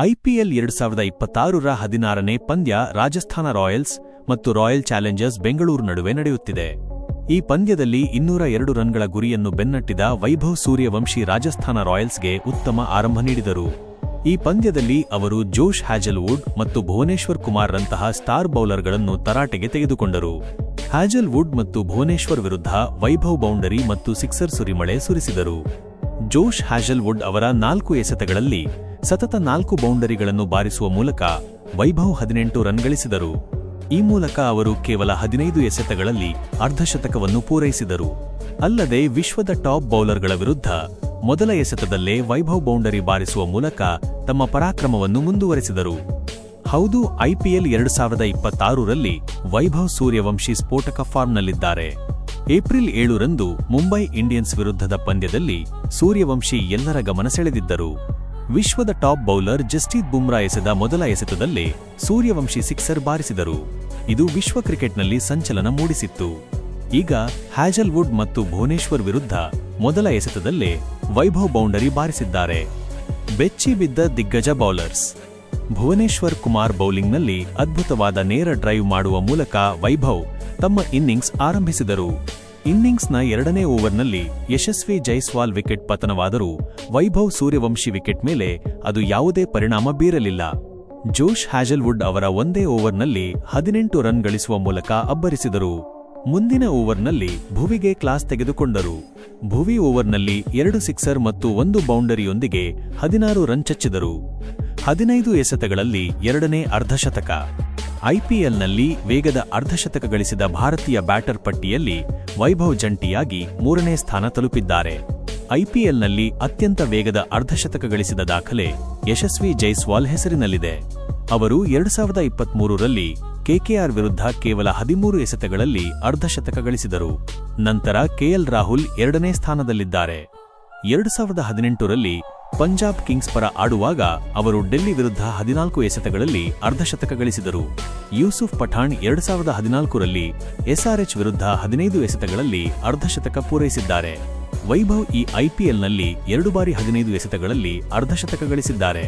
IPL 2026ರ 16ನೇ ಪಂದ್ಯ Rajasthan Royals ಮತ್ತು royal Challengers Bengaluru ನಡುವೆ ನಡೆಯುತ್ತಿದೆ. ಈ ಪಂದ್ಯದಲ್ಲಿ 202 ರನ್ಗಳ ಗುರಿಯನ್ನು ಬೆನ್ನಟ್ಟಿದ ವೈಭವ್ ಸೂರ್ಯವಂಶಿ ರಾಜಸ್ಥಾನ ರಾಯಲ್ಸ್ಗೆ ಉತ್ತಮ ಆರಂಭ ನೀಡಿದರು. ಈ ಪಂದ್ಯದಲ್ಲಿ ಅವರು ಜೋಶ್ ಹ್ಯಾಜಲ್ವುಡ್ ಮತ್ತು ಭುವನೇಶ್ವರ್ ಕುಮಾರ್ ರಂತಹ ಸ್ಟಾರ್ ಬೌಲರ್ಗಳನ್ನು ತರಾಟೆಗೆ ತೆಗೆದುಕೊಂಡರು. ಹ್ಯಾಜಲ್ವುಡ್ ಮತ್ತು ಭುವನೇಶ್ವರ್ ವಿರುದ್ಧ ವೈಭವ್ ಬೌಂಡರಿ ಮತ್ತು ಸಿಕ್ಸರ್ ಸುರಿಮಳೆ ಸುರಿಸಿದರು. ಜೋಶ್ ಹ್ಯಾಜಲ್ವುಡ್ ಅವರ 4 ಎಸೆತಗಳಲ್ಲಿ ಸತತ 4 ಬೌಂಡರಿಗಳನ್ನು ಬಾರಿಸುವ ಮೂಲಕ ವೈಭವ್ 18 ರನ್ ಗಳಿಸಿದರು. ಈ ಮೂಲಕ ಅವರು ಕೇವಲ 15 ಎಸೆತಗಳಲ್ಲಿ ಅರ್ಧಶತಕವನ್ನು ಪೂರೈಸಿದರು. ಅಲ್ಲದೆ ವಿಶ್ವದ ಟಾಪ್ ಬೌಲರ್ಗಳ ವಿರುದ್ಧ ಮೊದಲ ಎಸೆತದಲ್ಲೇ ವೈಭವ್ ಬೌಂಡರಿ ಬಾರಿಸುವ ಮೂಲಕ ತಮ್ಮ ಪರಾಕ್ರಮವನ್ನು ಮುಂದುವರೆಸಿದರು. ಹೌದು, ಐಪಿಎಲ್ 2026ರಲ್ಲಿ ವೈಭವ್ ಸೂರ್ಯವಂಶಿ ಸ್ಫೋಟಕ ಫಾರ್ಮ್ನಲ್ಲಿದ್ದಾರೆ. ಏಪ್ರಿಲ್ 7ರಂದು ಮುಂಬೈ ಇಂಡಿಯನ್ಸ್ ವಿರುದ್ಧದ ಪಂದ್ಯದಲ್ಲಿ ಸೂರ್ಯವಂಶಿ ಎಲ್ಲರ ಗಮನ ಸೆಳೆದಿದ್ದರು. ವಿಶ್ವದ ಟಾಪ್ ಬೌಲರ್ ಜಸ್ಪ್ರೀತ್ ಬುಮ್ರಾ ಎಸೆದ ಮೊದಲ ಎಸೆತದಲ್ಲೇ ಸೂರ್ಯವಂಶಿ ಸಿಕ್ಸರ್ ಬಾರಿಸಿದರು. ಇದು ವಿಶ್ವ ಕ್ರಿಕೆಟ್ನಲ್ಲಿ ಸಂಚಲನ ಮೂಡಿಸಿತ್ತು. ಈಗ ಹ್ಯಾಜಲ್ವುಡ್ ಮತ್ತು ಭುವನೇಶ್ವರ್ ವಿರುದ್ಧ ಮೊದಲ ಎಸೆತದಲ್ಲೇ ವೈಭವ್ ಬೌಂಡರಿ ಬಾರಿಸಿದ್ದಾರೆ. ಬೆಚ್ಚಿ ಬಿದ್ದ ದಿಗ್ಗಜ ಬೌಲರ್ಸ್. ಭುವನೇಶ್ವರ್ ಕುಮಾರ್ ಬೌಲಿಂಗ್ನಲ್ಲಿ ಅದ್ಭುತವಾದ ನೇರ ಡ್ರೈವ್ ಮಾಡುವ ಮೂಲಕ ವೈಭವ್ ತಮ್ಮ ಇನ್ನಿಂಗ್ಸ್ ಆರಂಭಿಸಿದರು. ಇನ್ನಿಂಗ್ಸ್ನ 2ನೇ ಓವರ್ನಲ್ಲಿ ಯಶಸ್ವಿ ಜೈಸ್ವಾಲ್ ವಿಕೆಟ್ ಪತನವಾದರೂ ವೈಭವ್ ಸೂರ್ಯವಂಶಿ ವಿಕೆಟ್ ಮೇಲೆ ಅದು ಯಾವುದೇ ಪರಿಣಾಮ ಬೀರಲಿಲ್ಲ. ಜೋಶ್ ಹ್ಯಾಜಲ್ವುಡ್ ಅವರ ಒಂದೇ ಓವರ್ನಲ್ಲಿ 18 ರನ್ ಗಳಿಸುವ ಮೂಲಕ ಅಬ್ಬರಿಸಿದರು. ಮುಂದಿನ ಓವರ್ನಲ್ಲಿ ಭುವಿಗೆ ಕ್ಲಾಸ್ ತೆಗೆದುಕೊಂಡರು. ಭುವಿ ಓವರ್ನಲ್ಲಿ 2 ಸಿಕ್ಸರ್ ಮತ್ತು 1 ಬೌಂಡರಿಯೊಂದಿಗೆ 16 ರನ್ ಚಚ್ಚಿದರು. 15 ಎಸೆತಗಳಲ್ಲಿ 2ನೇ ಅರ್ಧಶತಕ. ಐಪಿಎಲ್ನಲ್ಲಿ ವೇಗದ ಅರ್ಧಶತಕ ಗಳಿಸಿದ ಭಾರತೀಯ ಬ್ಯಾಟರ್ ಪಟ್ಟಿಯಲ್ಲಿ ವೈಭವ್ ಜಂಟಿಯಾಗಿ 3ನೇ ಸ್ಥಾನ ತಲುಪಿದ್ದಾರೆ. ಐಪಿಎಲ್ನಲ್ಲಿ ಅತ್ಯಂತ ವೇಗದ ಅರ್ಧಶತಕ ಗಳಿಸಿದ ದಾಖಲೆ ಯಶಸ್ವಿ ಜೈಸ್ವಾಲ್ ಹೆಸರಿನಲ್ಲಿದೆ. ಅವರು 2023ರಲ್ಲಿ ಕೆಕೆಆರ್ ವಿರುದ್ಧ ಕೇವಲ 13 ಎಸೆತಗಳಲ್ಲಿ ಅರ್ಧಶತಕ ಗಳಿಸಿದರು. ನಂತರ ಕೆಎಲ್ ರಾಹುಲ್ 2ನೇ ಸ್ಥಾನದಲ್ಲಿದ್ದಾರೆ. 2018ರಲ್ಲಿ ಪಂಜಾಬ್ ಕಿಂಗ್ಸ್ ಪರ ಆಡುವಾಗ ಅವರು ಡೆಲ್ಲಿ ವಿರುದ್ಧ 14 ಎಸೆತಗಳಲ್ಲಿ ಅರ್ಧಶತಕ ಗಳಿಸಿದರು. ಯೂಸುಫ್ ಪಠಾಣ್ 2014ರಲ್ಲಿ ಎಸ್ಆರ್ಎಚ್ ವಿರುದ್ಧ 15 ಎಸೆತಗಳಲ್ಲಿ ಅರ್ಧಶತಕ ಪೂರೈಸಿದ್ದಾರೆ. ವೈಭವ್ ಈ ಐಪಿಎಲ್ನಲ್ಲಿ 2 ಬಾರಿ 15 ಎಸೆತಗಳಲ್ಲಿ ಅರ್ಧಶತಕ ಗಳಿಸಿದ್ದಾರೆ.